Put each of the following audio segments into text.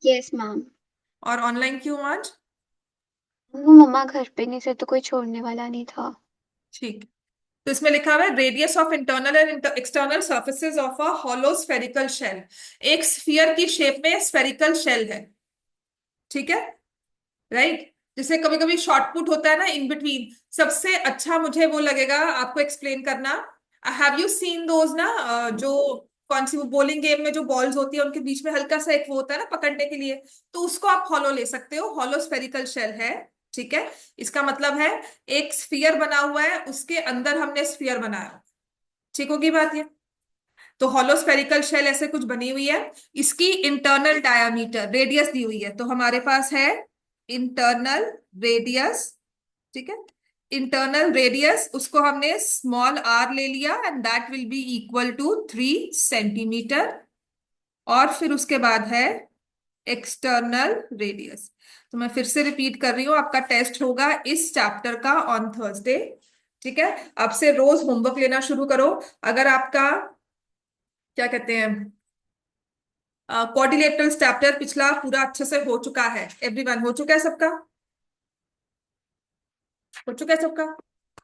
Yes ma'am. और online क्यों आज? वो मम्मा घर पे नहीं थे तो कोई छोड़ने वाला नहीं था। ठीक। तो इसमें लिखा हुआ है radius of internal and external surfaces of a hollow spherical shell. एक स्फीयर की शेप में स्फेरिकल शेल है। ठीक है। राइट। जिसे कभी कभी शॉर्ट पुट होता है ना इन बिटवीन। सबसे अच्छा मुझे वो लगेगा आपको एक्सप्लेन करना। हैव यू सीन दोज ना? जो कौन सी वो बॉलिंग गेम में जो बॉल्स होती है उनके बीच में हल्का सा एक वो होता है ना पकड़ने के लिए। तो उसको आप हॉलो ले सकते हो, हॉलो स्फेरिकल शेल है। ठीक है। इसका मतलब है एक स्फीयर बना हुआ है, उसके अंदर हमने स्फीयर बनाया। ठीक होगी बात ये? तो हॉलो स्फेरिकल शेल ऐसे कुछ बनी हुई है। इसकी इंटरनल डायामीटर रेडियस दी हुई है, तो हमारे पास है इंटरनल रेडियस। ठीक है। इंटरनल रेडियस उसको हमने स्मॉल आर ले लिया and that will be equal to 3 centimetre. और फिर उसके बाद है एक्सटर्नल रेडियस। तो मैं फिर से रिपीट कर रही हूँ, आपका टेस्ट होगा इस चैप्टर का ऑन थर्सडे। ठीक है। अब से रोज होमवर्क लेना शुरू करो। अगर आपका क्या कहते हैं क्वाड्रिलेटरल चैप्टर पिछला पूरा अच्छे से हो चुका है, एवरीवन हो चुका है सबका? हो चुका है सबका?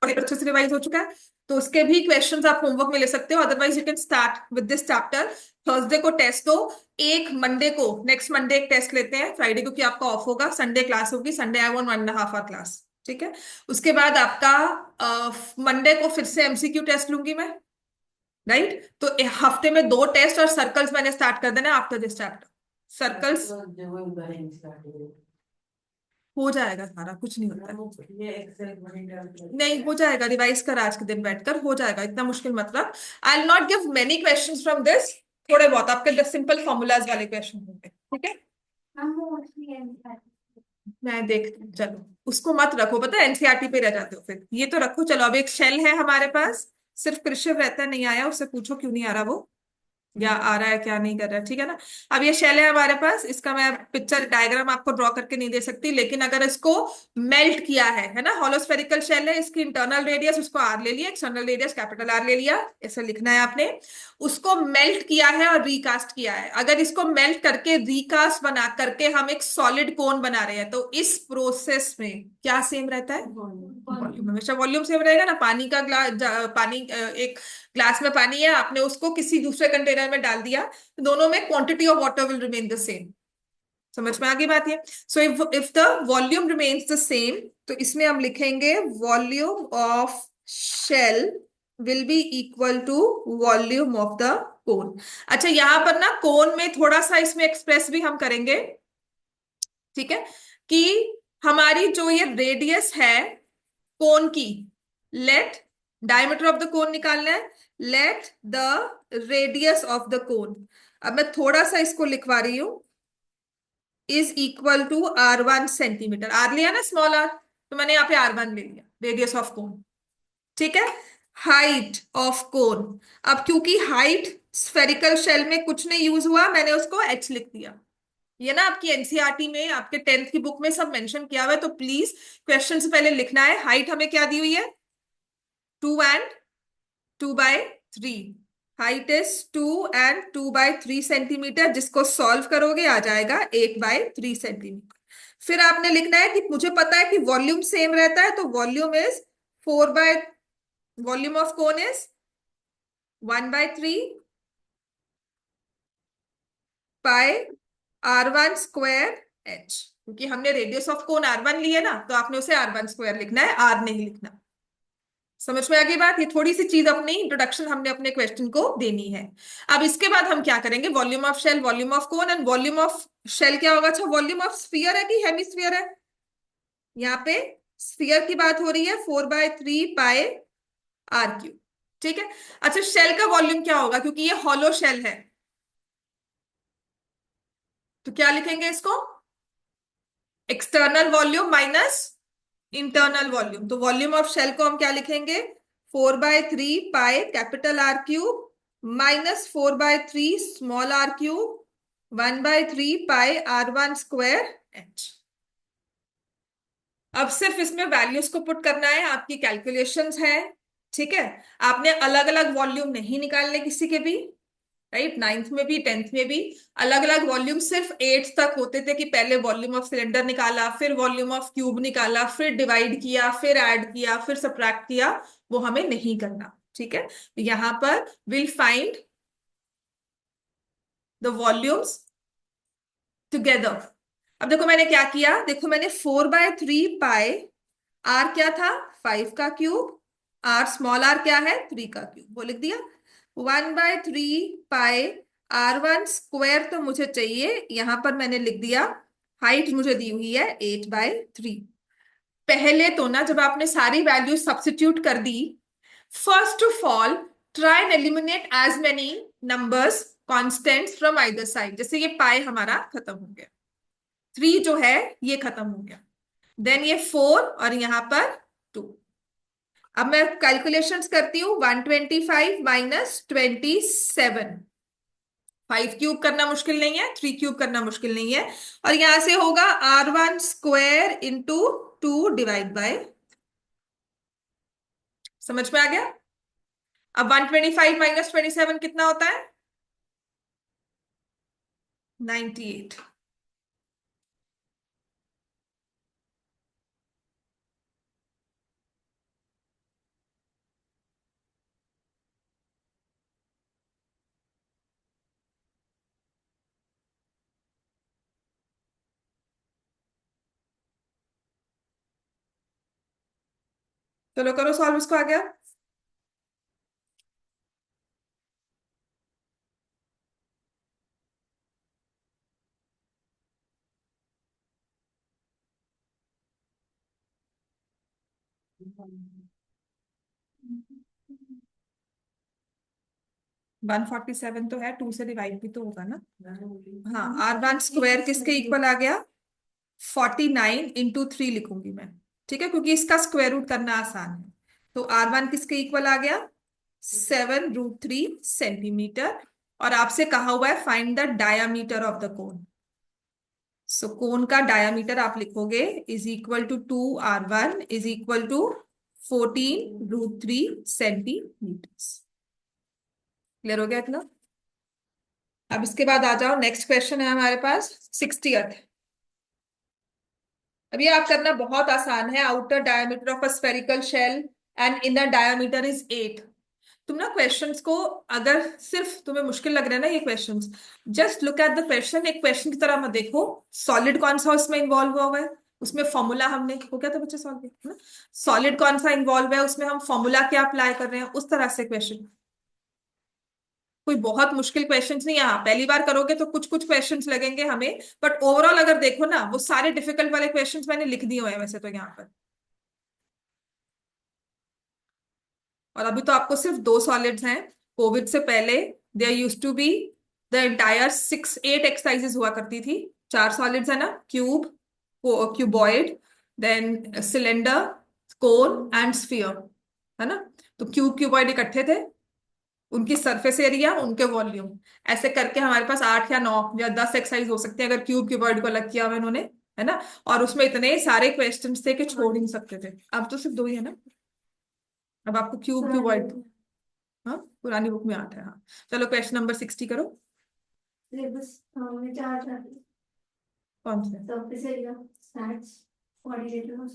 और अच्छे से रिवाइज हो चुका है? तो उसके भी क्वेश्चंस आप होमवर्क में ले सकते हो, otherwise you can start with this chapter. Thursday को टेस्ट दो। एक मंडे को, नेक्स्ट मंडे एक टेस्ट लेते हैं, फ्राइडे क्योंकि आपका ऑफ होगा, संडे क्लास होगी, Sunday I want 1.5 hour class. ठीक है। उसके बाद आपका मंडे को फिर से एमसीक्यू टेस्ट लूंगी मैं। राइट। तो हफ्ते में 2 टेस्ट और सर्कल्स मैंने स्टार्ट कर देना आफ्टर दिस चैप्टर। सर्कल्स हो जाएगा, सारा कुछ नहीं होता है। नहीं हो जाएगा, रिवाइज कर आज के दिन बैठकर हो जाएगा, इतना मुश्किल मतलब। I will not give many questions from this. थोड़े बहुत आपके सिंपल फॉर्मूलाज वाले क्वेश्चन होंगे। ठीक है। मैं देख, चलो उसको मत रखो, पता है एनसीईआरटी पे रह जाते हो फिर, ये तो रखो। चलो अब एक शेल है हमारे पास। सिर्फ कृषिव रहता नहीं आया, उससे पूछो क्यों नहीं आ रहा वो, या आ रहा है क्या नहीं कर रहा है। ठीक है ना। अब ये शेल है हमारे पास, इसका मैं पिक्चर डायग्राम आपको ड्रॉ करके नहीं दे सकती, लेकिन अगर इसको मेल्ट किया है ना, हॉलोस्फेरिकल शेल है, इसकी इंटरनल रेडियस उसको आर ले लिया, एक्सटर्नल रेडियस कैपिटल आर ले लिया, ऐसा लिखना है आपने। उसको मेल्ट किया है और रिकास्ट किया है। अगर इसको मेल्ट करके रिकास्ट बना करके हम एक सॉलिड कोन बना रहे हैं, तो इस प्रोसेस में क्या सेम रहता है? वॉल्यूम हमेशा वॉल्यूम सेम रहेगा ना। पानी का ग्लास, पानी एक ग्लास में पानी है, आपने उसको किसी दूसरे कंटेनर में डाल दिया, तो दोनों में quantity of water will remain the same. समझ में आ गई बात ये? So if the volume remains the same, तो इसमें हम लिखेंगे volume of shell will be equal to volume of the cone. अच्छा, यहां पर ना कोन में थोड़ा सा इसमें एक्सप्रेस भी हम करेंगे। ठीक है। कि हमारी जो ये रेडियस है कोन की, let diameter of the cone निकालना है, let the radius of the cone. अब मैं थोड़ा सा इसको लिखवा रही हूं, is equal to R1 centimetre. R लिया ना स्मॉल आर, तो मैंने यहाँ पे R1 ले लिया, रेडियस ऑफ कोन। ठीक है। हाइट ऑफ कोन, अब क्योंकि हाइट स्फेरिकल शेल में कुछ नहीं यूज हुआ, मैंने उसको h लिख दिया। ये ना आपकी एनसीईआरटी में, आपके 10th की बुक में सब मेंशन किया हुआ है, तो प्लीज क्वेश्चन से पहले लिखना है। हाइट हमें क्या दी हुई है? 2 and 2/3। Height is 2 and 2/3 centimetre, जिसको सॉल्व करोगे आ जाएगा 1/3 सेंटीमीटर। फिर आपने लिखना है कि मुझे पता है कि वॉल्यूम सेम रहता है, तो volume is 4 by, volume of cone is 1/3 pi R1 square H। क्योंकि हमने रेडियस ऑफ कोन R1 ली है ना, तो आपने उसे R1 स्क्वायर लिखना है, R नहीं लिखना। समझ में आ गई बात? ये थोड़ी सी चीज अपनी इंट्रोडक्शन हमने अपने क्वेश्चन को देनी है। अब इसके बाद हम क्या करेंगे? Volume of shell, volume of cone and volume of shell क्या होगा? अच्छा, वॉल्यूम ऑफ स्फीयर है कि हेमिस्फीयर है? यहाँ पे स्फीयर की बात हो रही है, 4/3 पाई R क्यूब। ठीक है। अच्छा, शेल का वॉल्यूम क्या होगा? क्योंकि ये हॉलो शेल है, तो क्या लिखेंगे इसको? External volume minus internal volume. तो वॉल्यूम ऑफ शेल को हम क्या लिखेंगे? 4/3 pi capital R cube minus 4/3 small R cube 1/3 pi R1 square H। अब सिर्फ इसमें वैल्यूज को पुट करना है, आपकी कैलकुलेशंस है। ठीक है। आपने अलग अलग वॉल्यूम नहीं निकालने किसी के भी। राइट। नाइन्थ में भी, टेंथ में भी अलग अलग वॉल्यूम सिर्फ एट्थ तक होते थे कि पहले वॉल्यूम ऑफ सिलेंडर निकाला, फिर वॉल्यूम ऑफ क्यूब निकाला, फिर डिवाइड किया, फिर ऐड किया, फिर सबट्रैक्ट किया। वो हमें नहीं करना, ठीक है। यहां पर will find the volumes together. अब देखो मैंने क्या किया, देखो मैंने 4/3 पाई, आर क्या था 5 का क्यूब, आर स्मॉल आर क्या है 3 का क्यूब, वो लिख दिया। 1/3 पाई R1 स्क्वायर तो मुझे चाहिए, यहां पर मैंने लिख दिया, हाइट मुझे दी हुई है 8/3। पहले तो ना जब आपने सारी वैल्यू सब्स्टिट्यूट कर दी, first of all try and eliminate as many numbers constants from either side. जैसे ये पाई हमारा खत्म हो गया, 3 जो है ये खत्म हो गया, देन ये 4 और यहां पर 2। अब मैं कैलकुलेशंस करती हूँ, 125 माइनस 27। 5 क्यूब करना मुश्किल नहीं है, 3 क्यूब करना मुश्किल नहीं है, और यहां से होगा R1 square into 2 divide by, समझ में आ गया। अब 125 माइनस 27 कितना होता है, 98। चलो करो सॉल्व, इसको आ गया। वन फोर्टी सेवन तो है, 2 से डिवाइड भी तो होगा ना। हाँ, R1 स्क्वायर किसके इक्वल आ गया, 49 × 3 लिखूंगी मैं, ठीक है, क्योंकि इसका स्क्वायर रूट करना आसान है। तो R1 किसके इक्वल आ गया, 7√3 सेंटीमीटर। और आपसे कहा हुआ है find the diameter of the cone. So cone का डायामीटर आप लिखोगे is equal to 2R1 is equal to 14√3 centimetre. Clear हो गया इतना। अब इसके बाद आ जाओ, नेक्स्ट क्वेश्चन है हमारे पास 60th। अब ये आप करना बहुत आसान है, outer diameter of a spherical shell and inner diameter is 8। तुम ना क्वेश्चंस को, अगर सिर्फ तुम्हें मुश्किल लग रहा है ना ये questions, just look at the question, एक क्वेश्चन की तरह मत देखो। सॉलिड कौन सा उसमें इन्वॉल्व हुआ है, उसमें फॉर्मूला हमने हो गया था बच्चे सॉल्व किया है ना। सॉलिड कौन सा इन्वॉल्व है, उसमें हम फॉर्मूला क्या अप्लाई कर रहे हैं, उस तरह से क्वेश्चन। कोई बहुत मुश्किल क्वेश्चंस नहीं है। हाँ, पहली बार करोगे तो कुछ कुछ क्वेश्चंस लगेंगे हमें, बट ओवरऑल अगर देखो ना, वो सारे डिफिकल्ट वाले क्वेश्चंस मैंने लिख दिए हुए हैं वैसे तो यहाँ पर। और अभी तो आपको सिर्फ 2 सॉलिड्स हैं। कोविड से पहले there used to be the entire 6-8 exercises हुआ करती थी। 4 सॉलिड्स है ना, cube, cuboid, then cylinder, cone and sphere, है ना। तो क्यूब क्यूबॉइड इकट्ठे थे, उनकी सरफेस एरिया, उनके वॉल्यूम, ऐसे करके हमारे पास 8 या 9 या 10 एक्सरसाइज हो सकते हैं अगर क्यूब क्यूबॉइड को अलग किया हुआ इन्होंने, है ना। और उसमें इतने सारे क्वेश्चंस थे कि छोड़ ही नहीं सकते थे। अब तो सिर्फ 2 ही है ना। अब आपको क्यूब क्यूबॉइड, हाँ पुरानी बुक में आता है, हाँ। चलो क्वेश्चन नंबर 60 करो। सिलेबस में चार चार कौन से surface area, stats, coordinator,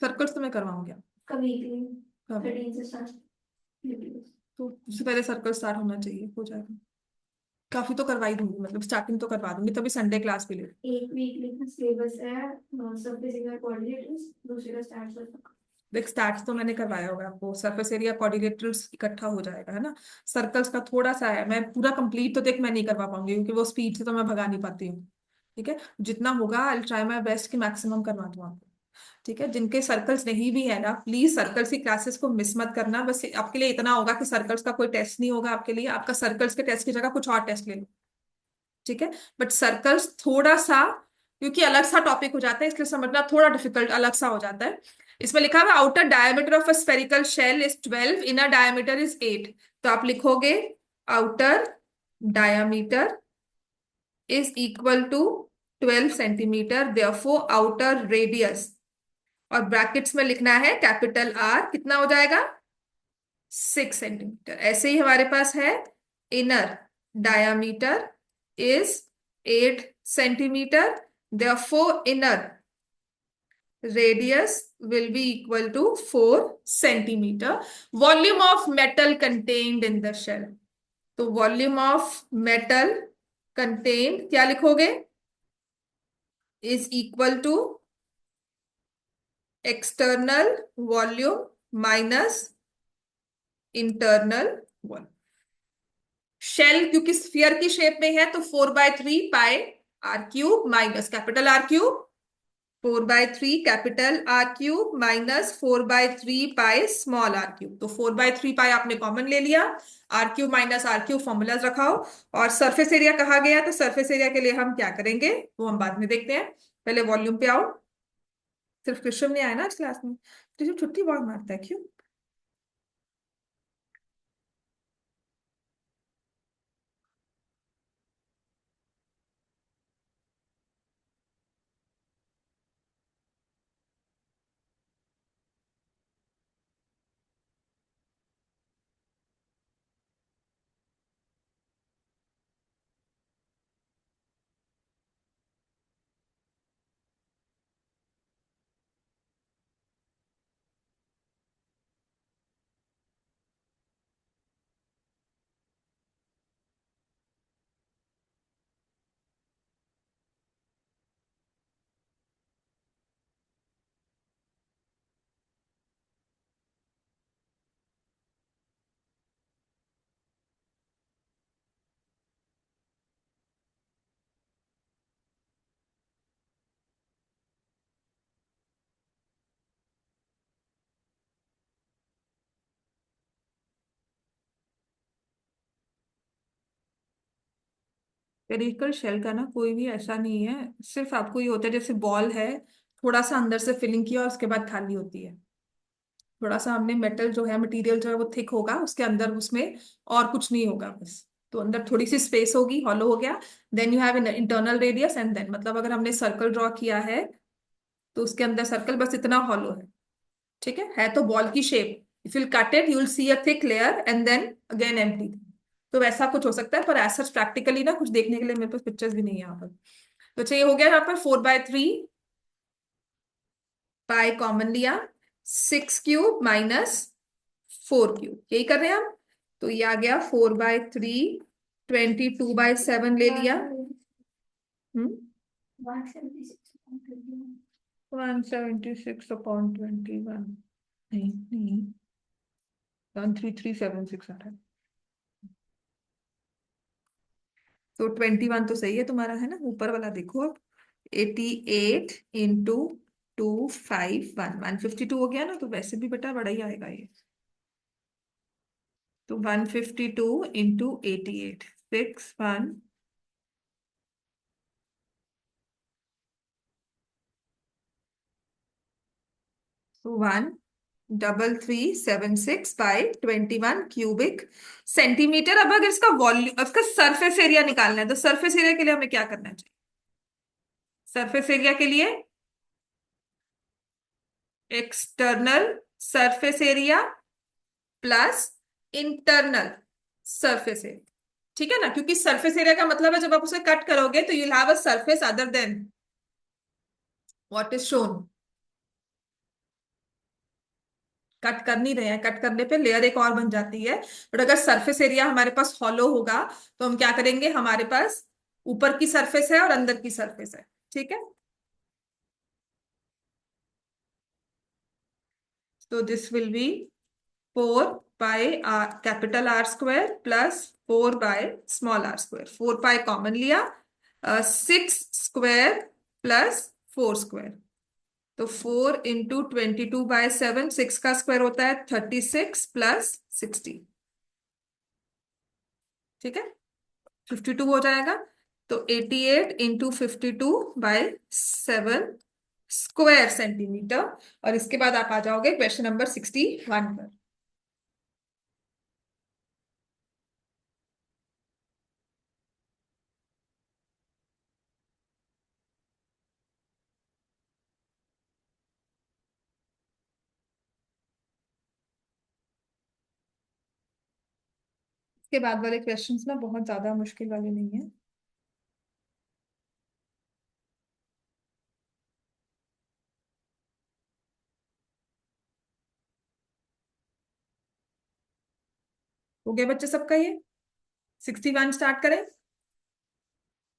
circles तो मैं करवाऊंगी वीकली कब, 13 से स्टार्ट। तो उससे पहले सर्कल स्टार्ट होना चाहिए, हो जाएगा। काफी तो करवा ही दूंगी, मतलब स्टार्टिंग तो करवा दूंगी, तभी संडे क्लास भी ले। एक वीकली का सिलेबस है, सरफेस एरिया, कोऑर्डिनेटर्स, दूसरे का स्टैट्स और देख स्टैट्स तो मैंने करवाया होगा आपको, सरफेस एरिया कोऑर्डिनेटर्स इकट्ठा हो जाएगा, है ना। सर्कल्स का थोड़ा सा है, मैं पूरा कंप्लीट तो देख मैं नहीं करवा पाऊंगी क्योंकि वो स्पीड से तो मैं भगा नहीं पाती हूँ। ठीक है, जितना होगा आई ट्राई माई बेस्ट कि मैक्सिमम करवा दूँ आपको। ठीक है, जिनके सर्कल्स नहीं भी है ना, प्लीज सर्कल्स की क्लासेस को मिस मत करना। बस आपके लिए इतना होगा कि सर्कल्स का कोई टेस्ट नहीं होगा आपके लिए, आपका सर्कल्स के टेस्ट की जगह कुछ और टेस्ट ले लो, ठीक है। बट सर्कल्स थोड़ा सा, क्योंकि अलग सा टॉपिक हो जाता है, इसलिए समझना थोड़ा डिफिकल्ट अलग सा हो जाता है। इसमें लिखा हुआ outer diameter of a spherical shell is 12, inner diameter is 8। तो आप लिखोगे outer diameter is equal to 12 centimetre, therefore outer radius, और ब्रैकेट्स में लिखना है कैपिटल आर, कितना हो जाएगा 6 सेंटीमीटर। ऐसे ही हमारे पास है inner, diameter is 8 centimeter, therefore inner radius will be equal to 4 centimeter. Volume of metal contained in the shell, तो वॉल्यूम ऑफ मेटल कंटेन्ड क्या लिखोगे, is equal to external volume minus internal volume. Shell क्योंकि sphere की shape में है तो 4/3 pi r³ minus capital R³ 4/3 capital R³ minus 4/3 pi small r³। तो 4/3 पाई आपने कॉमन ले लिया, R³ माइनस R³ फॉर्मूलाज रखाओ। और सरफेस एरिया कहा गया, तो सरफेस एरिया के लिए हम क्या करेंगे वो हम बाद में देखते हैं, पहले वॉल्यूम पे आओ। सिर्फ कृष्ण नहीं आया ना आज क्लास में, कृष्ण छुट्टी बहुत मारता है, क्यों? पेरिकल शेल का ना कोई भी ऐसा नहीं है, सिर्फ आपको ये होता है जैसे बॉल है, थोड़ा सा अंदर से फिलिंग किया और उसके बाद खाली होती है। थोड़ा सा हमने मेटल जो है, मटेरियल जो है वो थिक होगा उसके अंदर, उसमें और कुछ नहीं होगा बस। तो अंदर थोड़ी सी स्पेस होगी, हॉलो हो गया। Then you have an internal radius and then, मतलब अगर हमने सर्कल ड्रॉ किया है तो उसके अंदर सर्कल बस इतना हॉलो है, ठीक है तो बॉल की शेप। If you cut it you will see a thick layer and then again empty. तो वैसा कुछ हो सकता है, पर एज सच प्रैक्टिकली ना कुछ देखने के लिए मेरे पास पिक्चर्स भी नहीं है यहाँ पर। तो अच्छा ये हो गया यहाँ पर 4/3 पाई कॉमन लिया, 6³ माइनस 4³ यही कर रहे हैं हम। तो ये आ गया 4/3, 22/7 ले लिया। 176/21, नहीं नहीं, 13376 आ रहा है। तो 21 तो सही है तुम्हारा, है ना? ऊपर वाला देखो अब, 88 × 2 5 1, 152 हो गया ना, तो वैसे भी बेटा बड़ा ही आएगा ये। तो 152 × 88, 61, तो 13376/21 क्यूबिक सेंटीमीटर। अब अगर इसका वॉल्यूम, इसका सरफेस एरिया निकालना है, तो सरफेस एरिया के लिए हमें क्या करना चाहिए? सरफेस एरिया के लिए external surface area plus internal surface area, ठीक है ना? क्योंकि सरफेस एरिया का मतलब है जब आप उसे कट करोगे तो you will have a surface other than what is shown. Cut कर नहीं रहे हैं, कट करने पे लेयर एक और बन जाती है। बट अगर सरफेस एरिया हमारे पास हॉलो होगा तो हम क्या करेंगे, हमारे पास ऊपर की सरफेस है और अंदर की सरफेस है, ठीक है? तो this will be 4 pi capital R square plus 4 by small r square. 4 pi common लिया, 6 स्क्वायर प्लस 4 स्क्वायर। तो 4 × 22/7, 6 का स्क्वायर होता है 36 प्लस 60, ठीक है? 52 हो जाएगा। तो 88 × 52/7 स्क्वायर सेंटीमीटर। और इसके बाद आप आ जाओगे क्वेश्चन नंबर 61 पर। के बाद वाले क्वेश्चंस ना बहुत ज्यादा मुश्किल वाले नहीं है। हो गया बच्चे सबका ये? 61 स्टार्ट करें?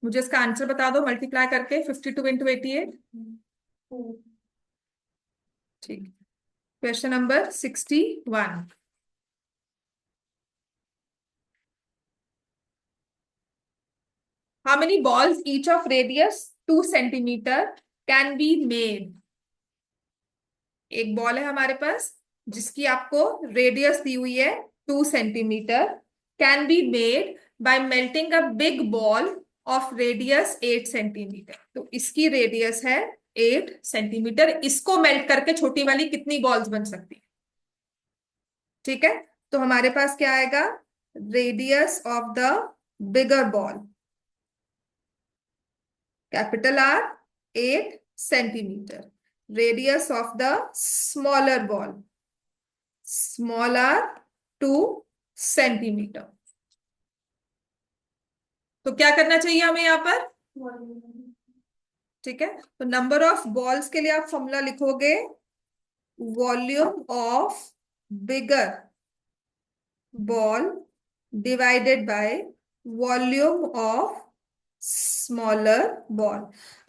मुझे इसका आंसर बता दो मल्टीप्लाई करके 52 × 88। ठीक। Question number 61। How many balls each of radius 2 centimeter can be made? एक बॉल है हमारे पास जिसकी आपको रेडियस दी हुई है 2 centimetre, can be made by melting a big ball of radius 8 centimetre. तो इसकी रेडियस है 8 सेंटीमीटर, इसको मेल्ट करके छोटी वाली कितनी बॉल्स बन सकती है? ठीक है, तो हमारे पास क्या आएगा? Radius of the bigger ball, capital R 8 centimetre, radius of the smaller ball, small R 2 centimetre. तो क्या करना चाहिए हमें यहाँ पर? ठीक है, तो नंबर ऑफ बॉल्स के लिए आप फॉर्मूला लिखोगे volume of bigger ball divided by volume of smaller ball.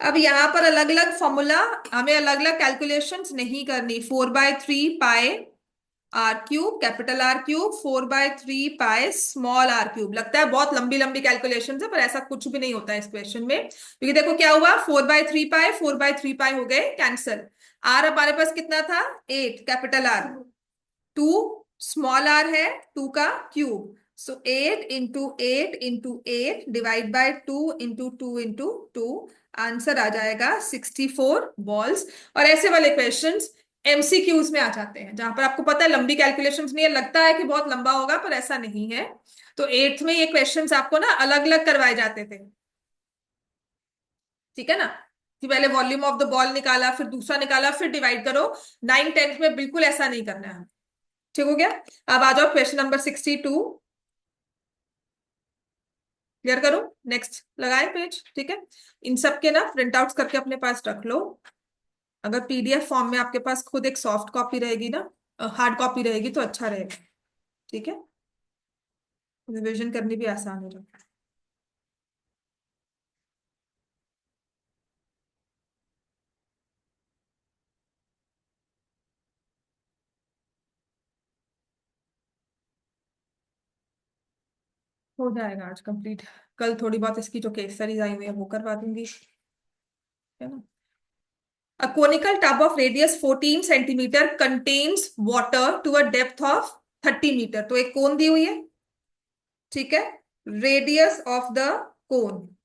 अब यहां पर अलग अलग फॉर्मूला, हमें अलग अलग कैलकुलेशंस नहीं करनी। 4/3 pi R cube, capital R cube, 4/3 pi small R cube. लगता है बहुत लंबी लंबी कैलकुलेशन है, पर ऐसा कुछ भी नहीं होता है इस क्वेश्चन में, क्योंकि देखो क्या हुआ, 4/3 पाई 4/3 पाई हो गए कैंसल। आर हमारे पास कितना था? 8, कैपिटल आर, 2 स्मॉल आर है 2 का cube, so 8 × 8 × 8 divide by 2 × 2 × 2, answer आ जाएगा 64 बॉल्स। और ऐसे वाले क्वेश्चंस एमसीक्यूज में आ जाते हैं जहां पर आपको पता है लंबी कैलकुलेशंस नहीं है, लगता है कि बहुत लंबा होगा पर ऐसा नहीं है। तो 8th में ये क्वेश्चंस आपको ना अलग अलग करवाए जाते थे, ठीक है ना, कि पहले वॉल्यूम ऑफ द बॉल निकाला, फिर दूसरा निकाला, फिर डिवाइड करो। 9th 10th में बिल्कुल ऐसा नहीं करना है। ठीक हो गया? अब आ जाओ क्वेश्चन नंबर 62। क्लियर करो, नेक्स्ट लगाए पेज। ठीक है, इन सब के ना प्रिंट आउट्स करके अपने पास रख लो। अगर पीडीएफ फॉर्म में आपके पास खुद एक सॉफ्ट कॉपी रहेगी ना, हार्ड कॉपी रहेगी तो अच्छा रहेगा। ठीक है, रिविजन करनी भी आसान हो जाए। हो जाएगा आज कंप्लीट, कल थोड़ी बहुत इसकी जो केस स्टडीज आई हुई है वो करवा दूंगी, है ना। A conical tub of radius 14 centimetre contains water to a depth of 30 metre. तो एक कोन दी हुई है, ठीक है, radius of the cone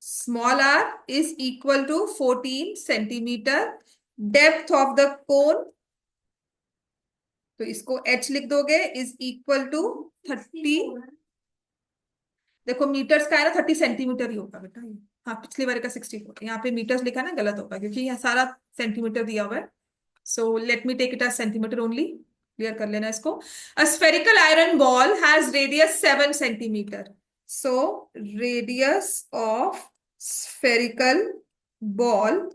small R is equal to 14 centimetre, depth of the cone, तो इसको h लिख दोगे, इज इक्वल टू 30। देखो मीटर्स का है ना, 30 सेंटीमीटर ही होगा बेटा ये। हाँ, पिछली बार का 64, यहाँ पे मीटर्स लिखा ना गलत होगा क्योंकि यहाँ सारा सेंटीमीटर दिया हुआ है। So let me take it as centimetre only, clear कर लेना इसको। A spherical iron ball has radius 7 centimetre. So radius of spherical ball,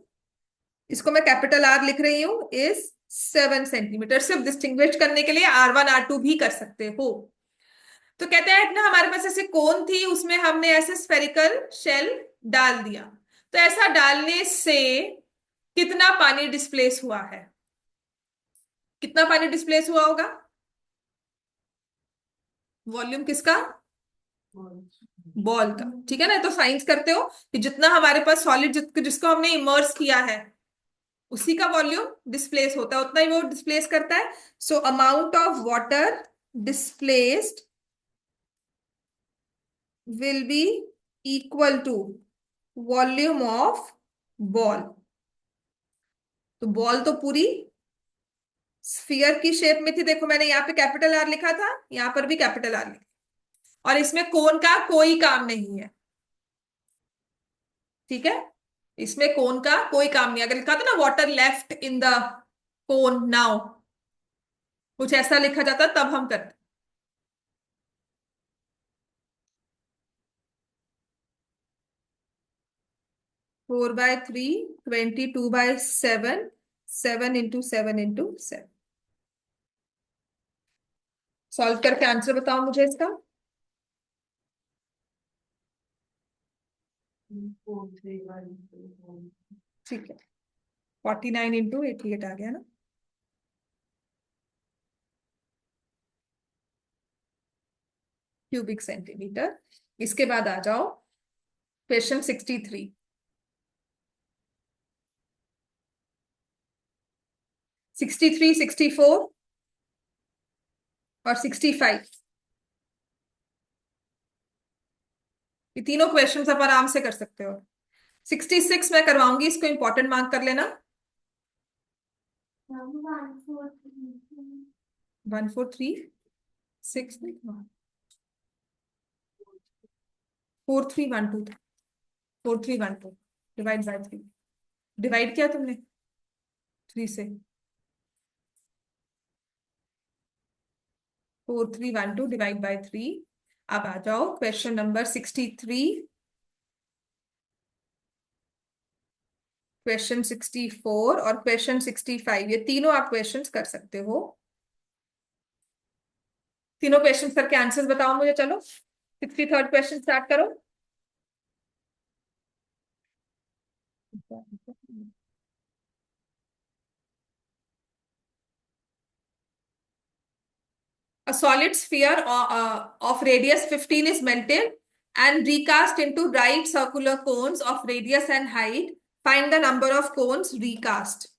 इसको मैं कैपिटल आर लिख रही हूं, इज 7 सेंटीमीटर। सिर्फ डिस्टिंग्विश करने के लिए R1 R2 भी कर सकते हो। तो कहते हैं ना हमारे पास ऐसे कोन थी, उसमें हमने ऐसे स्फेरिकल शेल डाल दिया, तो ऐसा डालने से कितना पानी डिस्प्लेस हुआ है? कितना पानी डिस्प्लेस हुआ होगा? वॉल्यूम किसका? बॉल का, ठीक है ना। तो साइंस करते हो कि जितना हमारे पास सॉलिड जिसको हमने इमर्स किया है उसी का वॉल्यूम डिस्प्लेस होता है, उतना ही वो डिस्प्लेस करता है। So amount of water displaced will be equal to volume of ball. तो बॉल तो पूरी स्फीयर की शेप में थी, देखो मैंने यहाँ पे कैपिटल आर लिखा था, यहाँ पर भी कैपिटल आर लिखा, और इसमें कोन का कोई काम नहीं है, ठीक है, इसमें कोन का कोई काम नहीं। अगर लिखा था ना water left in the cone now, कुछ ऐसा लिखा जाता तब हम करते। 4/3, 22/7, 7 × 7 × 7। सॉल्व करके आंसर बताओ मुझे इसका। ठीक है, 49 × 88 आ गया ना। Cubic centimetre. इसके बाद आ जाओ क्वेश्चन 63। 63, 64 और 65, ये तीनों क्वेश्चंस आप आराम से कर सकते हो। 66 मैं करवाऊंगी, इसको इंपॉर्टेंट मार्क कर लेना। 143 6 4312 4312 डिवाइड बाय 3। डिवाइड किया तुमने 3 से। 4312 डिवाइड बाय 3। अब आ जाओ क्वेश्चन नंबर 63, क्वेश्चन 64 और क्वेश्चन 65, ये तीनों आप क्वेश्चंस कर सकते हो। तीनों क्वेश्चंस करके आंसर्स बताओ मुझे। चलो 63rd क्वेश्चन स्टार्ट करो। A solid sphere of radius 15 is melted and recast into right circular cones of radius and height. Find the number of cones recast.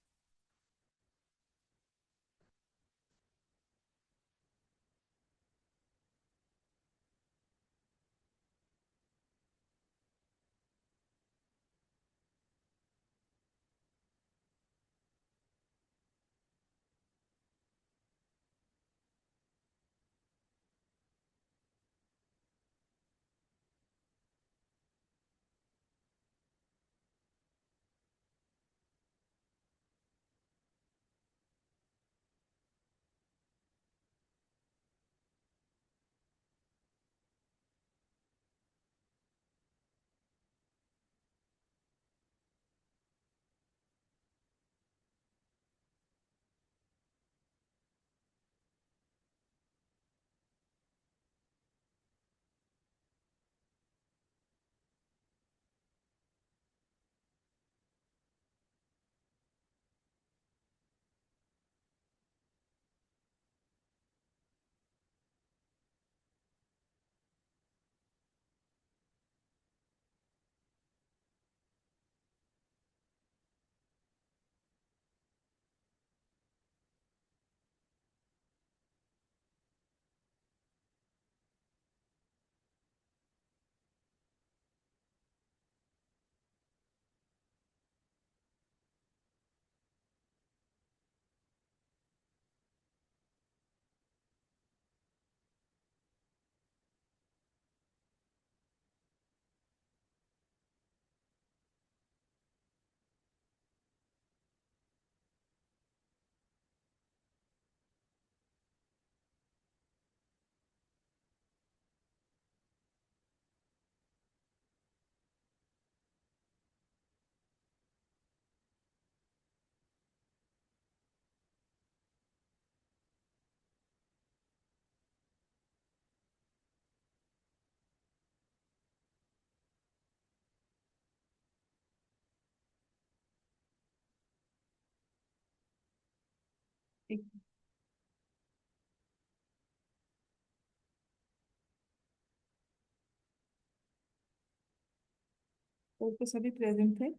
तो सभी प्रेजेंट थे।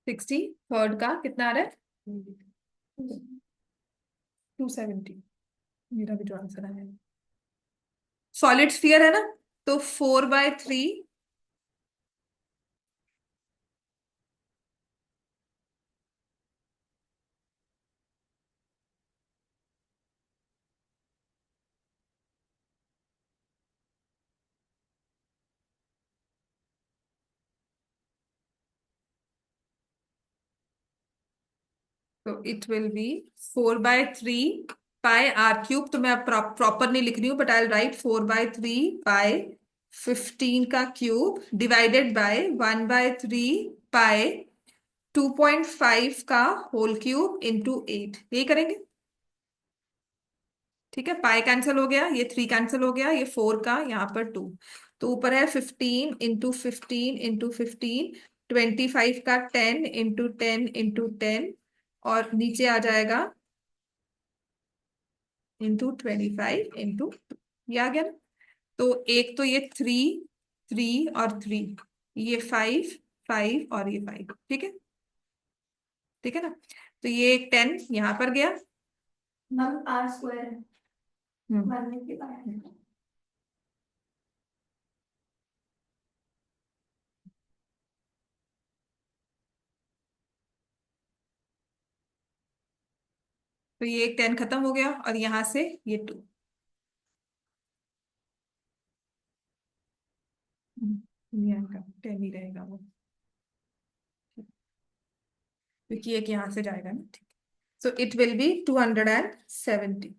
63rd का कितना आ रहा है? 270। मेरा भी जो आंसर आया है सॉलिड स्फीयर है ना, तो 4/3। तो इट विल बी 4/3 πr³ तो मैं अब प्रॉपर नहीं लिख रही हूँ, बट आई राइट 4/3 π 15 का क्यूब डिवाइडेड बाय 1/3 π 2.5 का होल क्यूब इंटू 8, यही करेंगे। ठीक है, पाई कैंसिल हो गया, ये 3 कैंसिल हो गया, ये 4 का यहाँ पर 2, तो ऊपर है 15 × 15 × 15, 25 का 10 × 10 × 10, और नीचे आ जाएगा ×25 × 2, ये आ गया ना। तो एक तो ये 3 3 और 3, ये 5 5 और ये 5, ठीक है, ठीक है ना। तो ये एक 10 यहाँ पर गया। मैम आर स्क्वायर है, हम्म मानने के बाद। तो ये एक 10 खत्म हो गया, और यहां से ये 2। यहाँ का 10 ही रहेगा वो, क्योंकि एक यहां से जाएगा ना, ठीक। सो it will B 270।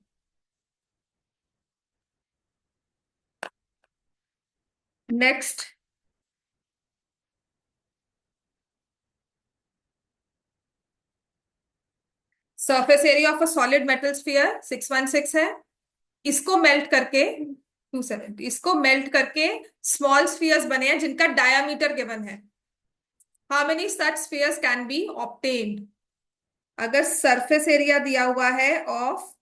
Next, surface area of a solid metal sphere 616 है। इसको मेल्ट करके 270, इसको मेल्ट करके स्मॉल स्फीयर्स बने हैं जिनका डायामीटर गिवन है। How many such spheres can be obtained? अगर सरफेस एरिया दिया हुआ है ऑफ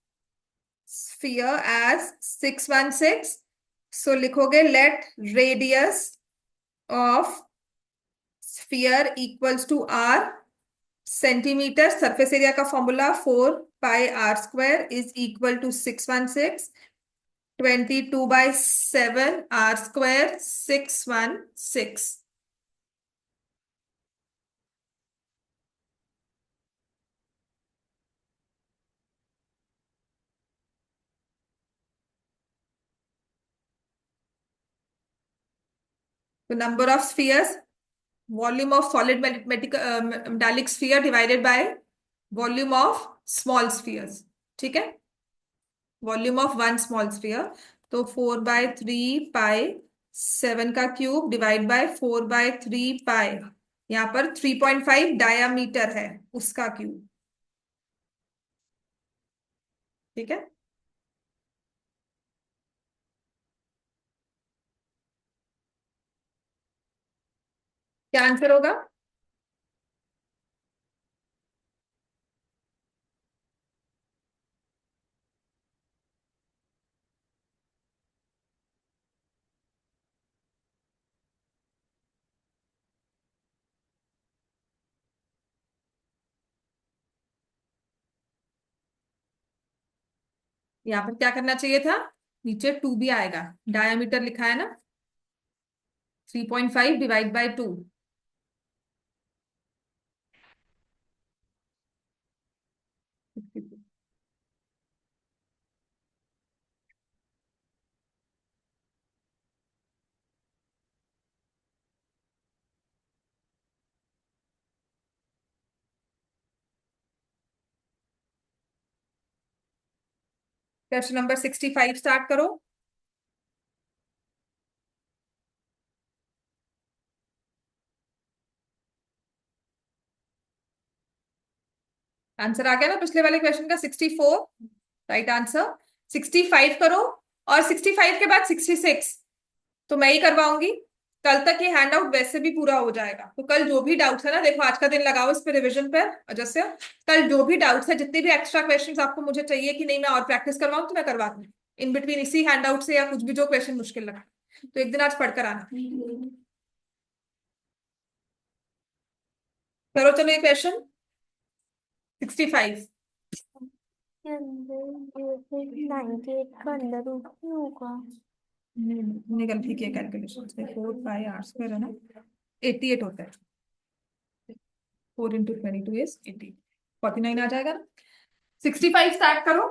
स्फीयर एज 616, सो लिखोगे let radius of sphere equals to R centimetre. Surface area का formula 4πr² is equal to 616, 22/7r², 616। तो number of spheres, volume of solid metallic sphere divided by volume of small spheres, ठीक है, volume of one small sphere. तो 4/3 π 7 का cube divide by 4/3 π, यहाँ पर 3.5 diameter है उसका क्यूब, ठीक है। क्या आंसर होगा? यहाँ पर क्या करना चाहिए था, नीचे 2 भी आएगा, डायामीटर लिखा है ना, 3.5 divide by 2। Question number 65 start करो। आंसर आ गया ना पिछले वाले क्वेश्चन का, 64 राइट आंसर। 65 करो, और 65 के बाद 66 तो मैं ही करवाऊंगी। कल तक ये हैंड आउट वैसे भी पूरा हो जाएगा, तो कल जो भी डाउट्स है ना, देखो आज का दिन लगाओ इस पे रिवीजन पर जैसे, कल जो भी डाउट्स है, जितने भी एक्स्ट्रा क्वेश्चंस आपको मुझे चाहिए कि नहीं मैं और प्रैक्टिस करवाऊं, तो मैं करवा दूँ इन बिटवीन इसी हैंड आउट से, या कुछ भी जो क्वेश्चन मुश्किल लगा तो एक दिन आज पढ़कर आना। करो चलो ये क्वेश्चन 65। के अंदर ये फिर 98 का अंदर रूट नहीं होगा। निकल ठीक है, कैलकुलेशन से 4πr² है ना, 88 होता है, 4 × 22 इज 80, 49 आ जाएगा ना। 65 स्टार्ट करो।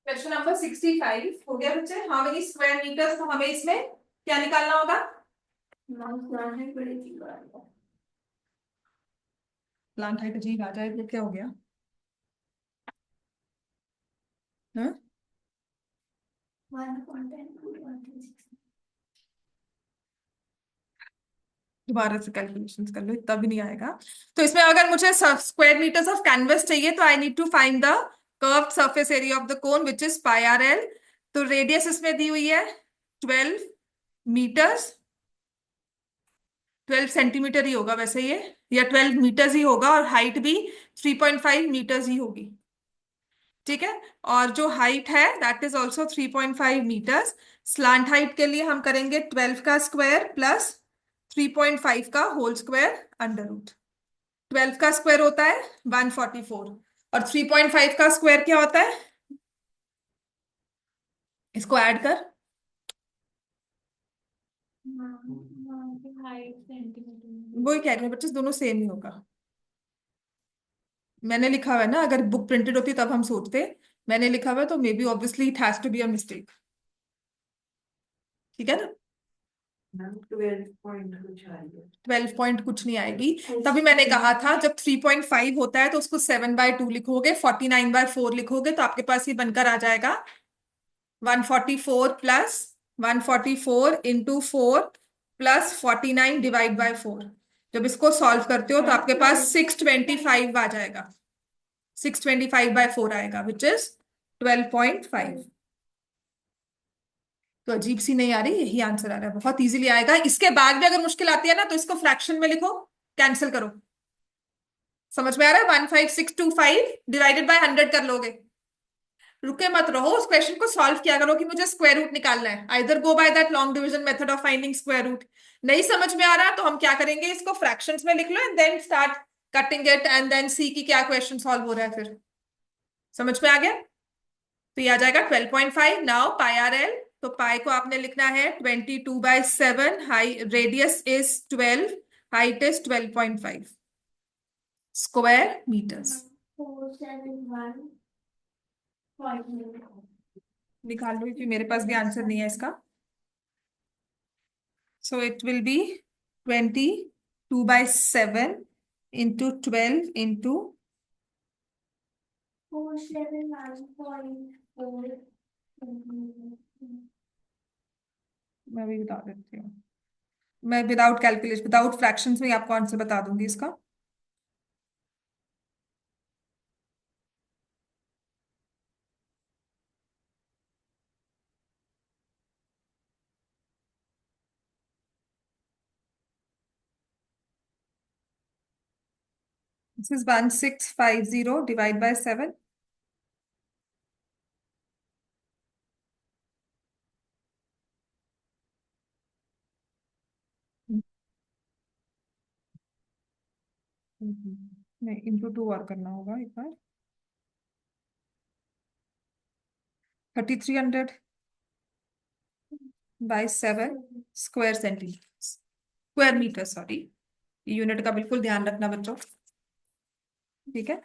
क्वेश्चन नंबर 65 हो गया बच्चे। हाउ मेनी स्क्वायर मीटर्स, तो हमें इसमें क्या निकालना होगा? प्लांट हाइट अजीब आ जाए तो क्या हो गया? हाँ, दोबारा से कैलकुलेशंस कर लो, इतना भी नहीं आएगा। तो इसमें अगर मुझे स्क्वायर मीटर्स ऑफ कैनवस चाहिए तो I need to find the curved surface area of the cone which is pi R L. तो रेडियस इसमें दी हुई है 12 मीटर्स, 12 सेंटीमीटर ही होगा वैसे ये, या 12 मीटर्स ही होगा, और हाइट भी 3.5 मीटर्स ही होगी। ठीक है, और जो हाइट है that is also 3.5 metres. Slant height के लिए हम करेंगे 12 का स्क्वायर प्लस 3.5 का होल स्क्वायर अंडर रूट। 12 का स्क्वायर होता है 144, और 3.5 का स्क्वायर क्या होता है? इसको ऐड कर। वही कह रहे हैं बच्चे, दोनों सेम ही होगा। मैंने लिखा हुआ है ना, अगर बुक प्रिंटेड होती तब हम सोचते, मैंने लिखा हुआ है तो maybe obviously it has to be a mistake. ठीक है ना? 12 पॉइंट कुछ नहीं आएगी। तभी मैंने कहा था जब 3.5 होता है तो उसको 7/2 लिखोगे, 49/4 लिखोगे, तो आपके पास ये बनकर आ जाएगा 144 plus 144 into 4 plus 49 divide by 4। जब इसको सॉल्व करते हो तो आपके पास 625 आ जाएगा, 625/4 आएगा विच इज 12.5। तो अजीब सी नहीं आ रही, यही आंसर आ रहा है, बहुत इजीली आएगा। इसके बाद भी अगर मुश्किल आती है ना तो इसको फ्रैक्शन में लिखो, कैंसिल करो। समझ में आ रहा है? 15625 डिवाइडेड बाय 100 कर लोगे। रुके मत रहो, उस क्वेश्चन को सॉल्व किया करो कि मुझे स्क्वायर रूट निकालना है। Either go by that long division method of finding square root. नहीं समझ में आ रहा तो हम क्या करेंगे, इसको फ्रैक्शंस में लिख लो and then start cutting it and then C की क्या क्वेश्चन सॉल्व हो रहा है। फिर समझ में आ गया? तो ये आ जाएगा 12.5। नाउ पाई आर एल, तो पाई को आपने लिखना है 22/7, high radius is 12, height is 12.5 square metres. निकाल लो क्योंकि मेरे पास भी आंसर नहीं है इसका। सो it will B 22/7 into 12 into, मैं भी बता देती हूँ, मैं विदाउट कैलकुलेशन विदाउट फ्रैक्शंस में आपको आंसर बता दूंगी इसका। This is 1650 divide by 7. नहीं, इंटू 2 और करना होगा एक बार। 3300 by 7 square centimetre, square metre, sorry, unit का बिल्कुल ध्यान रखना बच्चों। ठीक है,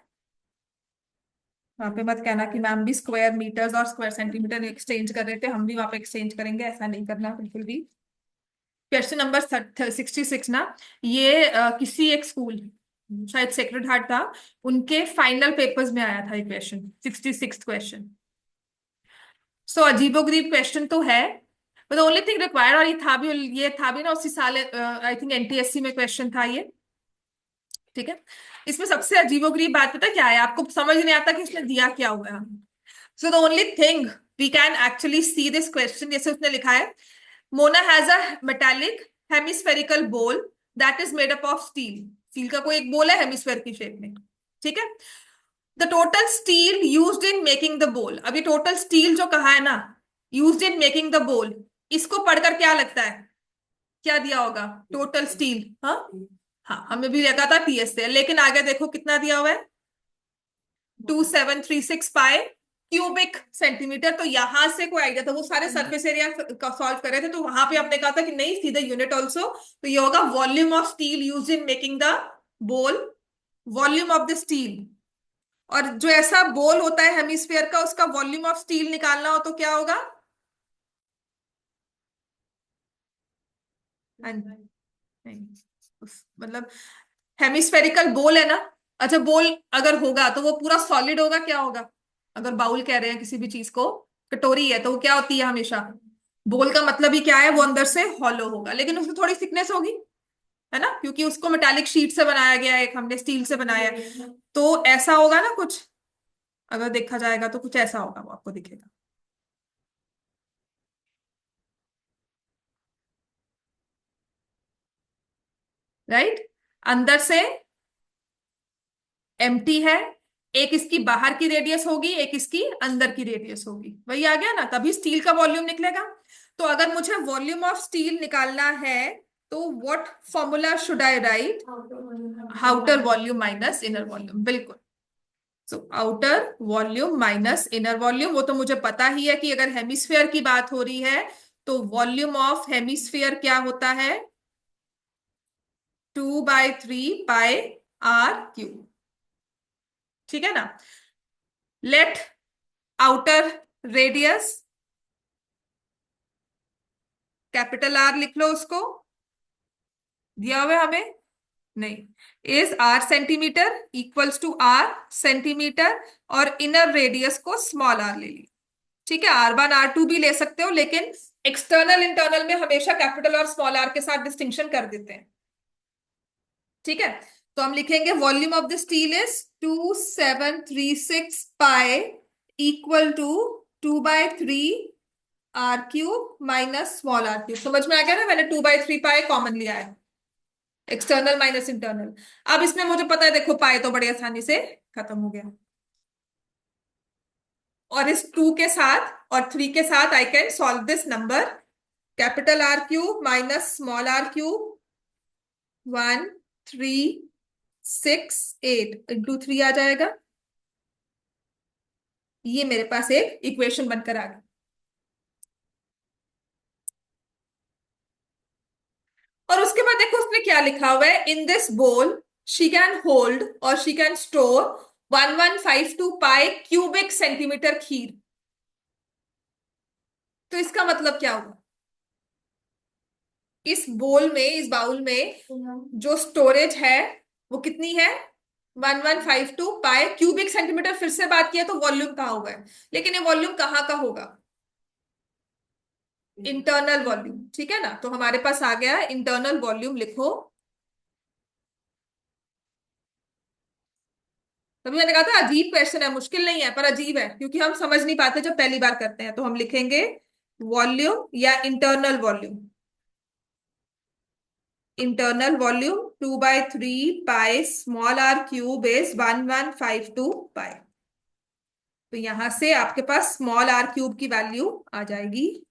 वहां पे मत कहना कि मैम भी स्क्वायर मीटर्स और स्क्वायर सेंटीमीटर एक्सचेंज कर रहे थे, हम भी वहां पे एक्सचेंज करेंगे, ऐसा नहीं करना बिल्कुल भी। क्वेश्चन नंबर 66 ना, ये किसी एक स्कूल, शायद सेक्रेड हार्ट था, उनके फाइनल पेपर्स में आया था ये क्वेश्चन, 66 क्वेश्चन। सो अजीबोगरीब क्वेश्चन तो है, बट ओनली थिंग रिक्वायर्ड, और ये था भी ना उसी साल, आई थिंक एनटीएससी में क्वेश्चन था ये। ठीक है, इसमें सबसे अजीबोगरीब बात पता क्या है, आपको समझ नहीं आता कि इसने दिया क्या हुआ है। So the only thing we can actually see this question, जैसे उसने लिखा है, Mona has a metallic hemispherical bowl that is made up of steel. Steel का कोई एक बोल है हेमिस्फेयर की शेप में। ठीक है, the total steel used in making the बोल। अभी टोटल स्टील जो कहा है ना, यूज्ड इन मेकिंग द बोल, इसको पढ़कर क्या लगता है क्या दिया होगा? टोटल स्टील, हाँ हाँ, हमें भी लगा था टीएस से, लेकिन आगे देखो कितना दिया हुआ है, 2736 पाए क्यूबिक सेंटीमीटर। तो यहां से कोई आइडिया था, वो सारे सरफेस एरिया सॉल्व कर रहे थे, तो वहां पे आपने कहा था कि नहीं, सीधे यूनिट ऑल्सो, तो ये होगा volume of steel use in making the बोल, वॉल्यूम ऑफ द स्टील। और जो ऐसा बोल होता है हेमिस्फीयर का, उसका वॉल्यूम ऑफ स्टील निकालना हो तो क्या होगा? नहीं, मतलब हेमिस्फेरिकल बोल है ना। अच्छा, बोल अगर होगा तो वो पूरा सॉलिड होगा, क्या होगा? अगर बाउल कह रहे हैं किसी भी चीज को, कटोरी है तो वो क्या होती है हमेशा? बोल का मतलब ही क्या है? वो अंदर से हॉलो होगा, लेकिन उसमें थोड़ी थिकनेस होगी, है ना, क्योंकि उसको मेटालिक शीट से बनाया गया है, एक हमने स्टील से बनाया है। तो ऐसा होगा ना कुछ, अगर देखा जाएगा तो कुछ ऐसा होगा, वो आपको दिखेगा। राइट, अंदर से एम्प्टी है, एक इसकी बाहर की रेडियस होगी, एक इसकी अंदर की रेडियस होगी, वही आ गया ना, तभी स्टील का वॉल्यूम निकलेगा। तो अगर मुझे वॉल्यूम ऑफ स्टील निकालना है तो what formula should I write? Outer volume minus inner volume, बिल्कुल। So outer volume minus inner volume, वो तो मुझे पता ही है कि अगर हेमिस्फीयर की बात हो रही है तो वॉल्यूम ऑफ हेमिस्फीयर क्या होता है? 2/3 पाई r क्यूब। ठीक है ना? Let outer radius, capital R लिख लो उसको, दिया हुआ है हमें, नहीं, is r centimetre equals to r centimetre, और इनर रेडियस को स्मॉल r ले ली। ठीक है, r1 r2 भी ले सकते हो, लेकिन एक्सटर्नल इंटरनल में हमेशा कैपिटल और स्मॉल r के साथ डिस्टिंक्शन कर देते हैं। ठीक है, तो हम लिखेंगे volume of the steel is 2736 pi equal to 2/3 r cube minus small r cube. समझ में आ गया ना, मैंने 2/3 पाई कॉमन लिया है, एक्सटर्नल माइनस इंटरनल। अब इसमें मुझे पता है, देखो पाई तो बड़ी आसानी से खत्म हो गया, और इस 2 के साथ और 3 के साथ I can solve this number, capital r cube minus small r cube, 1368 × 3 आ जाएगा। ये मेरे पास एक इक्वेशन बनकर आ गई। और उसके बाद देखो उसने क्या लिखा हुआ है, in this bowl she can hold और she can store 1152 pi cubic centimetre kheer. तो इसका मतलब क्या होगा? इस बोल में, इस बाउल में जो स्टोरेज है वो कितनी है? 1152 पाई क्यूबिक सेंटीमीटर। फिर से बात किया तो वॉल्यूम कहाँ होगा, लेकिन ये वॉल्यूम कहाँ का होगा? Internal volume. ठीक है ना, तो हमारे पास आ गया इंटरनल वॉल्यूम, लिखो। तभी मैंने कहा था अजीब क्वेश्चन है, मुश्किल नहीं है पर अजीब है, क्योंकि हम समझ नहीं पाते जब पहली बार करते हैं। तो हम लिखेंगे वॉल्यूम या internal volume, internal volume 2/3 pi small r cube is 1152 पाई। तो यहां से आपके पास स्मॉल r क्यूब की वैल्यू आ जाएगी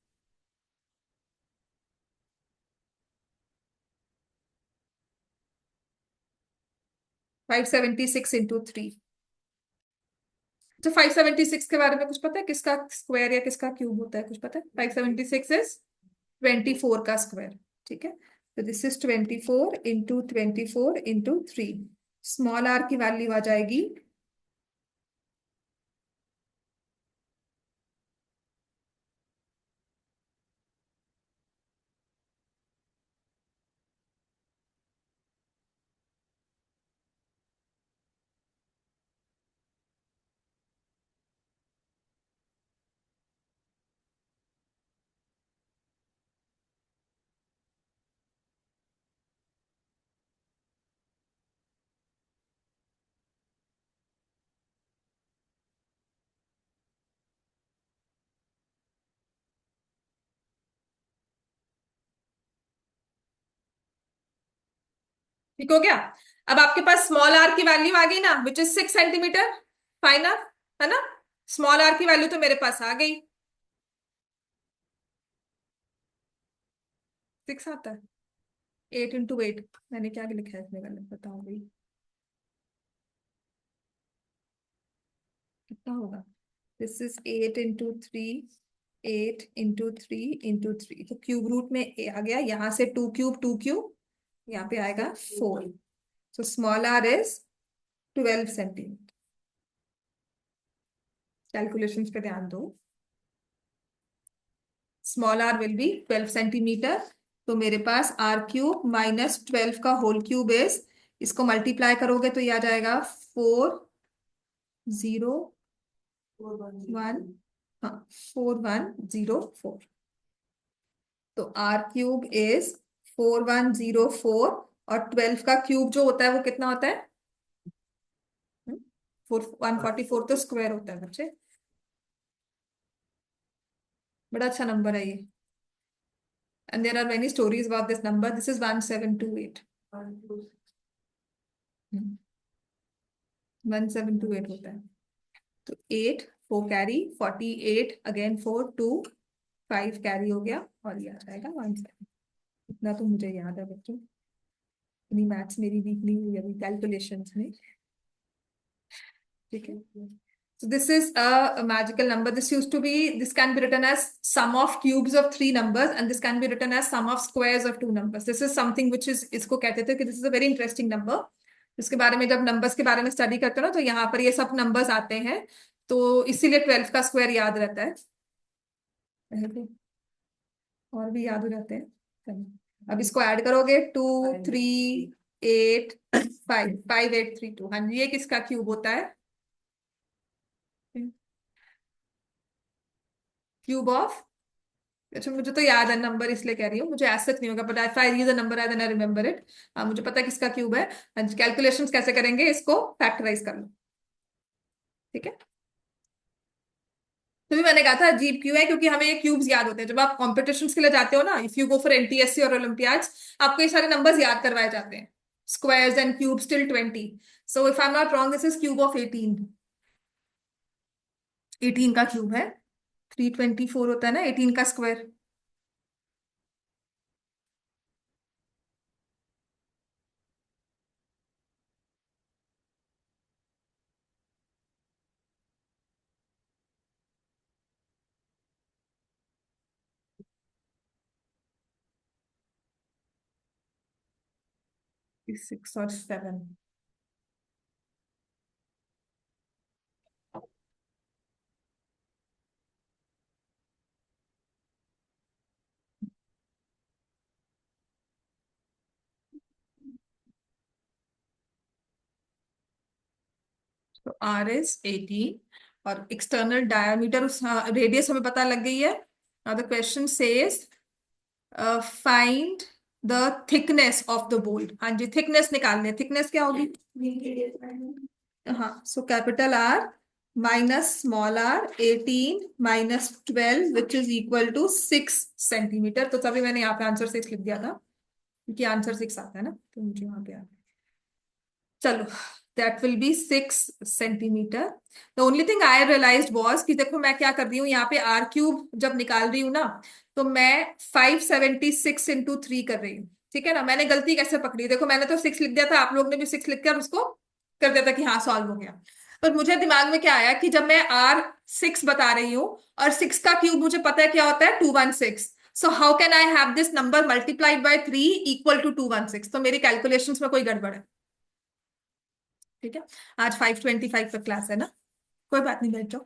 576 × 3। तो 576 के बारे में कुछ पता है, किसका स्क्वायर या किसका क्यूब होता है, कुछ पता है? 576 इज 24 का स्क्वायर। ठीक है, तो दिस इज 24 × 3। स्मॉल r की वैल्यू आ जाएगी ठीक हो गया? अब आपके पास स्मॉल r की वैल्यू आ गई ना, विच इज 6 सेंटीमीटर फाइनल, है ना? स्मॉल r की वैल्यू तो मेरे पास आ गई, 6 आता है। 8 × 8 मैंने क्या लिखा है इसमें, गलत बताओ भाई, कितना होगा? दिस इज 8 × 3, 8 × 3 × 3, तो क्यूब रूट में आ गया, यहां से 2 क्यूब यहाँ पे आएगा 4। So small r is 12 centimetre. Calculations पे ध्यान दो। Small R will be 12 centimetre, तो मेरे पास आर क्यूब माइनस 12 का होल क्यूब इज, इसको मल्टीप्लाई करोगे तो ये आ जाएगा 401, हाँ 4104। तो आर क्यूब इज 4104, और 12 का क्यूब जो होता है वो कितना होता है? 144 तो स्क्वायर होता है बच्चे। बड़ा अच्छा नंबर है ये, and there are many stories about this number. This is 1728। 1728 होता है। तो 8 4 कैरी 48, अगेन 4 2 5 कैरी हो गया, और ये आ जाएगा 17। इतना तो मुझे याद है बच्चों, इतनी मैथ्स मेरी वीक नहीं हुई अभी कैलकुलेशंस में। ठीक है, so this is a magical number. This can be written as sum of cubes of three numbers, and this can be written as sum of squares of two numbers. This is something which is, इसको कहते थे कि this is a very interesting number। इसके बारे में जब numbers के बारे में स्टडी करते हो ना, तो यहाँ पर ये सब नंबर्स आते हैं, तो इसीलिए 12 का स्क्वायर याद रहता है। और भी याद हो जाते हैं। चलो, अब इसको ऐड करोगे, 2 3 8 5 5832। हाँ जी, ये किसका क्यूब होता है? क्यूब ऑफ, अच्छा मुझे तो याद है नंबर इसलिए कह रही हूँ, मुझे ऐसा नहीं होगा, but if I read the number I then I remember it. मुझे पता है किसका क्यूब है। कैलकुलेशंस कैसे करेंगे, इसको फैक्टराइज कर लो। ठीक है, तो भी मैंने कहा था अजीब क्यों है, क्योंकि हमें ये क्यूब्स याद होते हैं। जब आप कॉम्पिटिशन्स के लिए जाते हो ना, if you go for NTSC और ओलंपियाड्स, आपको ये सारे नंबर्स याद करवाए जाते हैं, squares and cubes till 20। So if I am not wrong, this is cube of 18। 18 का क्यूब है 324 होता है ना, 18 का स्क्वायर। सिक्स और 7। तो आर इज 18, और एक्सटर्नल डायमीटर, उस रेडियस हमें पता लग गई है। Now the question says find the thickness of the bolt. हाँ जी, थिकनेस निकालनी है। थिकनेस क्या होगी? हाँ, so capital R minus small R, 18 minus 12 which is equal to 6 centimetre. तो तभी मैंने यहाँ पे आंसर 6 लिख दिया था, क्योंकि आंसर 6 आता है ना, तो मुझे वहां पे आ गया। चलो, that will be 6 centimetre. The only thing I realised was कि देखो मैं क्या कर रही हूँ यहाँ पे, आर क्यूब जब निकाल रही हूँ ना, तो मैं 576 इंटू 3 कर रही हूँ। ठीक है ना, मैंने गलती कैसे पकड़ी? देखो मैंने तो 6 लिख दिया था, आप लोग ने भी 6 लिख कर उसको कर दिया था कि हाँ सॉल्व हो गया। पर मुझे दिमाग में क्या आया कि जब मैं R6 बता रही हूँ, और 6 का क्यूब मुझे पता है क्या होता है, 216। So how can I have this number multiplied by 3 equal to 216? तो मेरी कैलकुलेशंस में कोई गड़बड़ है। ठीक है, आज 5:25 तक क्लास है ना, कोई बात नहीं, बैठ जाओ,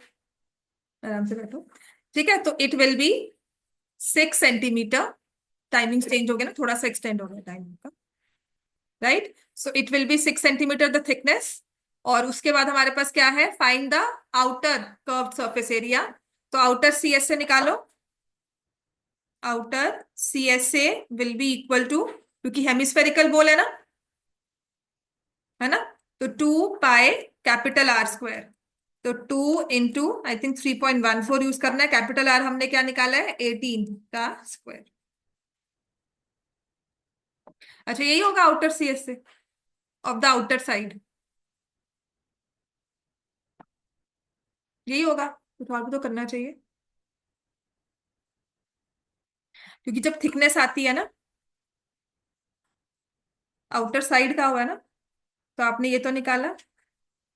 आराम से बैठो। ठीक है, तो it will be 6 centimetre. Timing change हो गया ना, थोड़ा सा एक्सटेंड हो गया टाइमिंग का, right? So it will be 6 centimetre the thickness. और उसके बाद हमारे पास क्या है, find the outer curved surface area. तो आउटर सी एस ए निकालो। Outer C S A will be equal to, क्योंकि हेमिस्फेरिकल बोल है ना, तो 2 पाई कैपिटल आर स्क्वायर। तो 2 इंटू आई थिंक 3.14 यूज करना है। कैपिटल आर हमने क्या निकाला है, 18 का स्क्वायर। अच्छा, यही होगा आउटर सी एस से ऑफ द आउटर साइड, यही होगा। कुछ और भी तो करना चाहिए, क्योंकि जब थिकनेस आती है ना, आउटर साइड का हुआ है ना, तो आपने ये तो निकाला,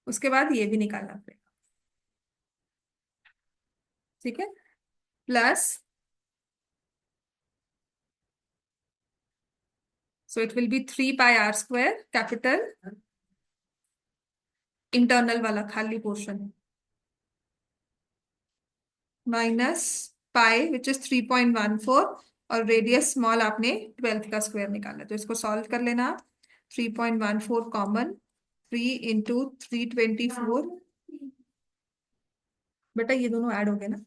उसके बाद ये भी निकालना पड़ेगा। ठीक है, plus, so it will be 3 pi R square capital, internal वाला खाली portion. Minus pi which is 3.14 और रेडियस स्मॉल आपने 12 का स्क्वायर निकाला, तो इसको सॉल्व कर लेना। 3.14 कॉमन, 3 × 324, बेटा ये दोनों ऐड हो गए ना,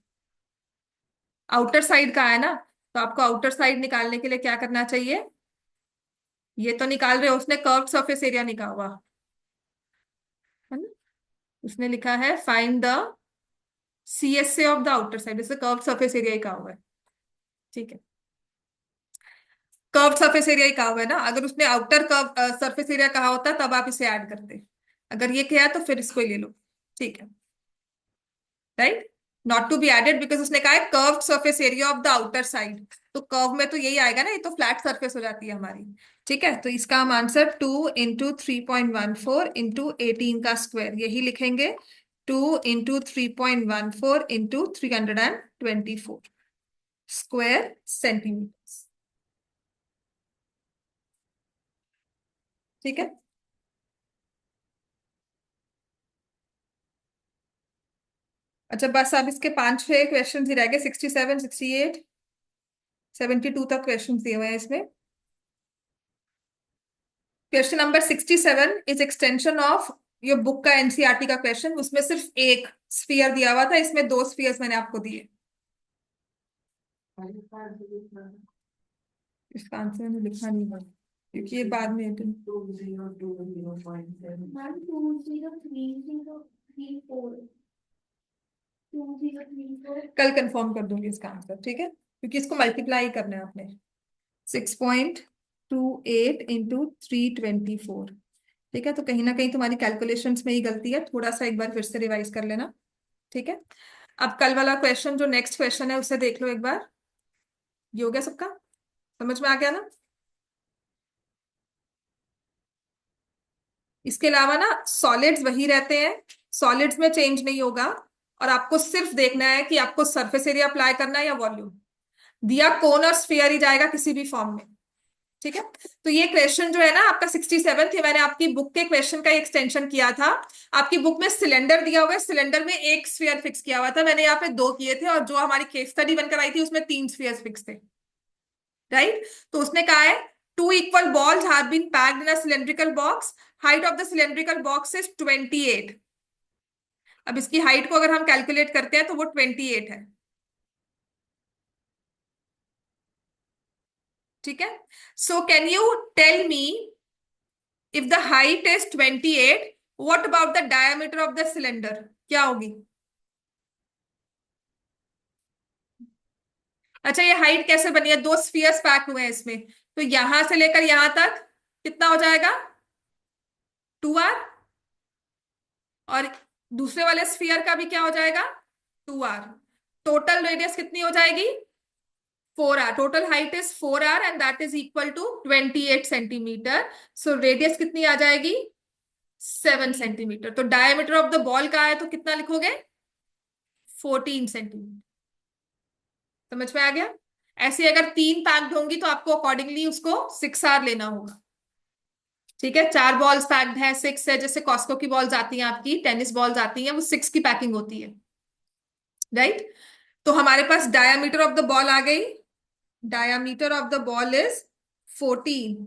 आउटर साइड का है ना, तो आपको आउटर साइड निकालने के लिए क्या करना चाहिए, ये तो निकाल रहे हो, उसने कर्व्ड सरफेस एरिया निकाला हुआ है ना, उसने लिखा है find the CSA of the outer side, इसे कर्व्ड सरफेस एरिया ही कहा हुआ है, ठीक है, कर्व्ड सरफेस एरिया ही कहा हुआ है ना, अगर उसने आउटर कर्व सरफेस एरिया कहा होता तब आप इसे ऐड करते, अगर ये किया तो फिर इसको ही ले लो, ठीक है, right, not to be added because उसने कहा है curved surface area of the outer side, तो कर्व में तो यही आएगा ना, ये तो फ्लैट सरफेस हो जाती है हमारी, ठीक है, तो इसका हम आंसर 2 × 3.14 × 18 का स्क्वायर यही लिखेंगे, 2 × 3.14 × 324 स्क्वायर सेंटीमीटर, ठीक है। अच्छा बस अब इसके 5-6 क्वेश्चन ही रह गए, 67, 68, 72 तक क्वेश्चन दिए हुए हैं इसमें। Question number 67 is extension of your book का एनसीईआरटी का क्वेश्चन, उसमें सिर्फ एक स्फीयर दिया हुआ था, इसमें 2 स्फीयर्स मैंने आपको दिए, इसका आंसर मैंने लिखा नहीं है क्योंकि ये बाद में मैम 2034 कल कंफर्म कर दूंगी इसका आंसर, ठीक है, क्योंकि इसको मल्टीप्लाई करना है आपने, 6.28 × 324, ठीक है, तो कहीं ना कहीं तुम्हारी कैलकुलेशंस में ही गलती है, थोड़ा सा एक बार फिर से रिवाइज कर लेना, ठीक है। अब कल वाला क्वेश्चन जो नेक्स्ट क्वेश्चन है उसे देख लो एक बार, ये हो गया सबका, समझ में आ गया ना। इसके अलावा ना सॉलिड्स वही रहते हैं, सॉलिड्स में चेंज नहीं होगा, और आपको सिर्फ देखना है कि आपको सरफेस एरिया अप्लाई करना है या वॉल्यूम, दिया कोन और स्फीयर ही जाएगा किसी भी फॉर्म में, ठीक है। तो ये क्वेश्चन जो है ना आपका 67 थे, मैंने आपकी बुक के क्वेश्चन का एक्सटेंशन किया था, आपकी बुक में सिलेंडर दिया हुआ है, सिलेंडर में एक स्फीयर फिक्स किया हुआ था, मैंने यहाँ पे 2 किए थे, और जो हमारी केस स्टडी बनकर आई थी उसमें 3 स्फीयर फिक्स थे, राइट। तो उसने कहा है 2 equal balls have been packed in a cylindrical box, height of the cylindrical box is 28, अब इसकी हाइट को अगर हम कैलकुलेट करते हैं तो वो 28 है, ठीक है। So can you tell me if the height is 28, what about the diameter of the cylinder, क्या होगी। अच्छा ये हाइट कैसे बनी है, 2 स्फीयर्स पैक हुए हैं इसमें, तो यहां से लेकर यहां तक कितना हो जाएगा 2r, और दूसरे वाले स्फीयर का भी क्या हो जाएगा 2r, टोटल रेडियस कितनी हो जाएगी 4r, total height is 4r and that is equal to 28 centimetre, so radius कितनी आ जाएगी 7 सेंटीमीटर, तो डायमीटर ऑफ द बॉल का है तो कितना लिखोगे 14 सेंटीमीटर, समझ में आ गया। ऐसे अगर 3 पैक्ड होंगी तो आपको अकॉर्डिंगली उसको 6r लेना होगा, ठीक है, 4 बॉल्स पैक्ड है 6 है, जैसे कॉस्को की बॉल्स आती हैं आपकी, टेनिस बॉल्स आती हैं, वो 6 की पैकिंग होती है, राइट। तो हमारे पास डायामीटर ऑफ द बॉल आ गई, diameter of the ball is 14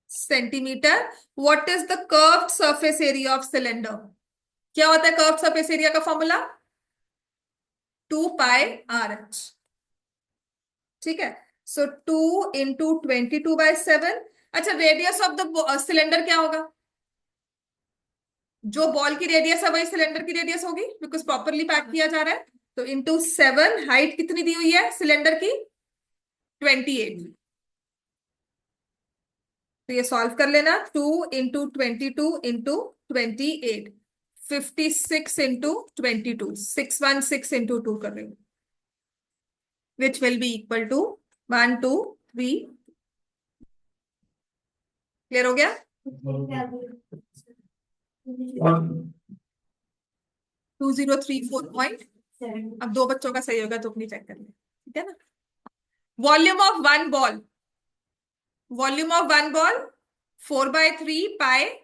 centimetre, what is the curved surface area of cylinder, क्या होता है कर्व्ड सरफेस एरिया का फॉर्मूला 2πRH, ठीक है, सो 2 × 22/7, अच्छा रेडियस ऑफ द सिलेंडर क्या होगा, जो बॉल की रेडियस है वही सिलेंडर की रेडियस होगी बिकॉज प्रॉपरली पैक किया जा रहा है, तो इंटू 7, हाइट कितनी दी हुई है सिलेंडर की 28, तो ये सॉल्व कर लेना, 2 × 22 × 28, 56 × 22, 616 × 2 कर रहे हो, which will be equal to 1 2 3, clear हो गया। 2034 अब 2 बच्चों का सही होगा तो अपनी चेक कर ले, ठीक है ना। Volume of one ball, volume of one ball 4/3πr3,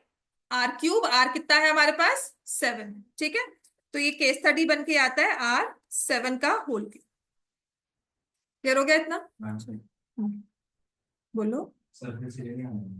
r कितना है हमारे पास 7, ठीक है, तो ये केस स्टडी बन के आता है r 7 का होल क्लियर हो गया इतना? हाँ, बोलो। Surface area